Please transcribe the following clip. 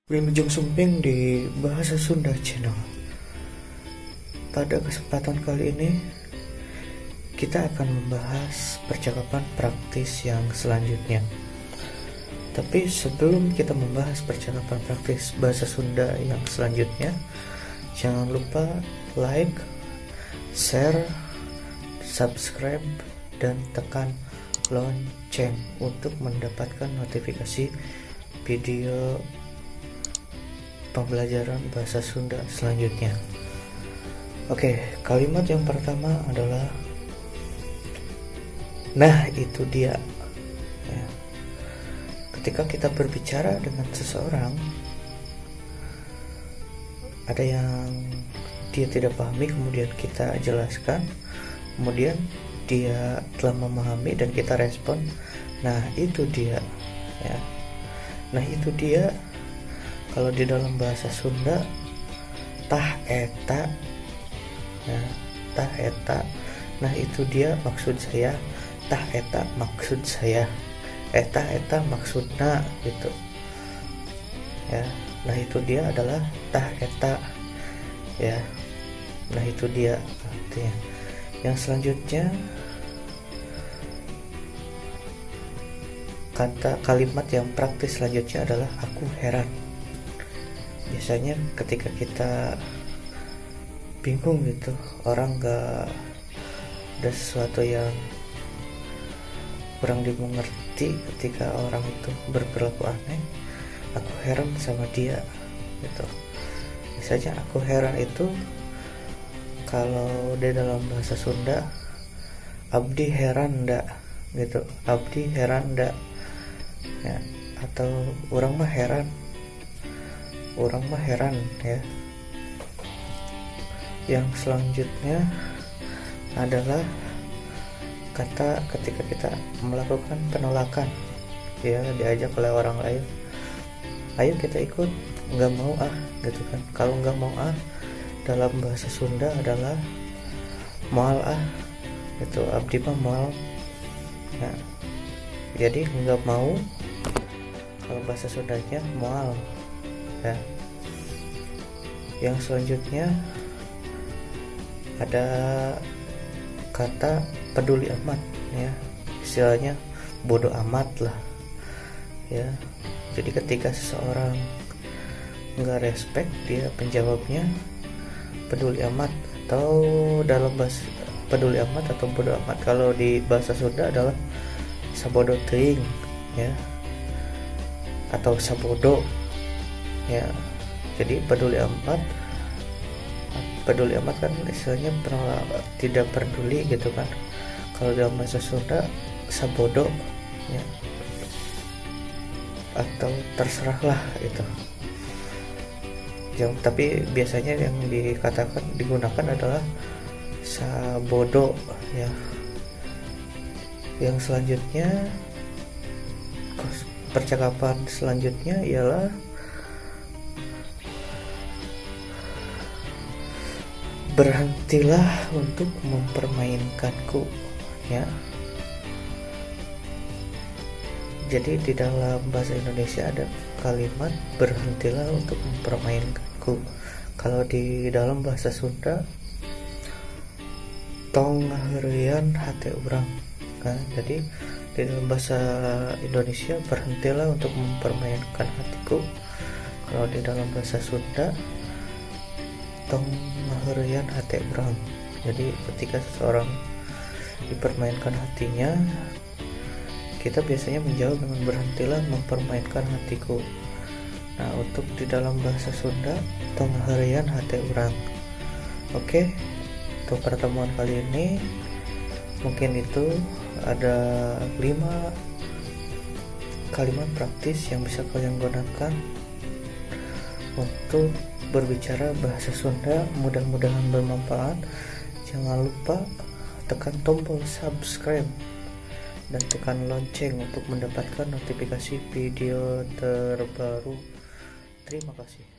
Wilujeng Sumping di Bahasa Sunda Channel. Pada kesempatan kali ini kita akan membahas percakapan praktis yang selanjutnya. Tapi sebelum kita membahas percakapan praktis bahasa Sunda yang selanjutnya, jangan lupa like, share, subscribe, dan tekan lonceng untuk mendapatkan notifikasi video pembelajaran bahasa Sunda selanjutnya. Oke, kalimat yang pertama adalah nah itu dia ya. Ketika kita berbicara dengan seseorang, ada yang dia tidak pahami, kemudian kita jelaskan, kemudian dia telah memahami dan kita respon, nah itu dia ya. Nah itu dia, kalau di dalam bahasa Sunda tah eta ya, tah eta, nah itu dia maksud saya, tah eta maksud saya, eta maksudna gitu ya. Nah itu dia adalah tah eta ya. Nah itu dia artinya. Yang selanjutnya, kalimat yang praktis selanjutnya adalah aku heran. Biasanya ketika kita bingung gitu, orang gak ada sesuatu yang kurang dimengerti ketika orang itu berperilaku aneh, aku heran sama dia gitu. Biasanya aku heran itu kalau di dalam bahasa Sunda, abdi heran ndak gitu, abdi heran ndak ya, atau orang mah heran ya. Yang selanjutnya adalah kata ketika kita melakukan penolakan ya, diajak oleh orang lain, ayo kita ikut, nggak mau gitu kan. Kalau nggak mau dalam bahasa Sunda adalah moal gitu, abdi mah moal ya. Jadi nggak mau kalau bahasa Sundanya moal ya. Yang selanjutnya ada kata peduli amat ya, istilahnya bodoh amat lah ya. Jadi ketika seseorang nggak respect, dia penjawabnya peduli amat, atau dalam bahasa peduli amat atau bodoh amat, kalau di bahasa Sunda adalah sabodo teuing ya, atau sabodo ya. Jadi peduli amat kan istilahnya tidak peduli gitu kan. Kalau dalam bahasa Sunda sabodo ya, atau terserahlah itu. Tapi biasanya yang digunakan adalah sabodo ya. Yang selanjutnya, percakapan selanjutnya ialah berhentilah untuk mempermainkanku ya. Jadi di dalam bahasa Indonesia ada kalimat berhentilah untuk mempermainkanku. Kalau di dalam bahasa Sunda tong ngaheureun hate urang. Nah, jadi di dalam bahasa Indonesia berhentilah untuk mempermainkan hatiku. Kalau di dalam bahasa Sunda tong ngaheureun hate urang. Jadi ketika seseorang dipermainkan hatinya, kita biasanya menjawab dengan berhentilah mempermainkan hatiku. Nah, untuk di dalam bahasa Sunda tong ngaheureun hate urang. Oke, untuk pertemuan kali ini mungkin itu ada 5 kalimat praktis yang bisa kalian gunakan untuk berbicara bahasa Sunda. Mudah-mudahan bermanfaat. Jangan lupa tekan tombol subscribe dan tekan lonceng untuk mendapatkan notifikasi video terbaru. Terima kasih.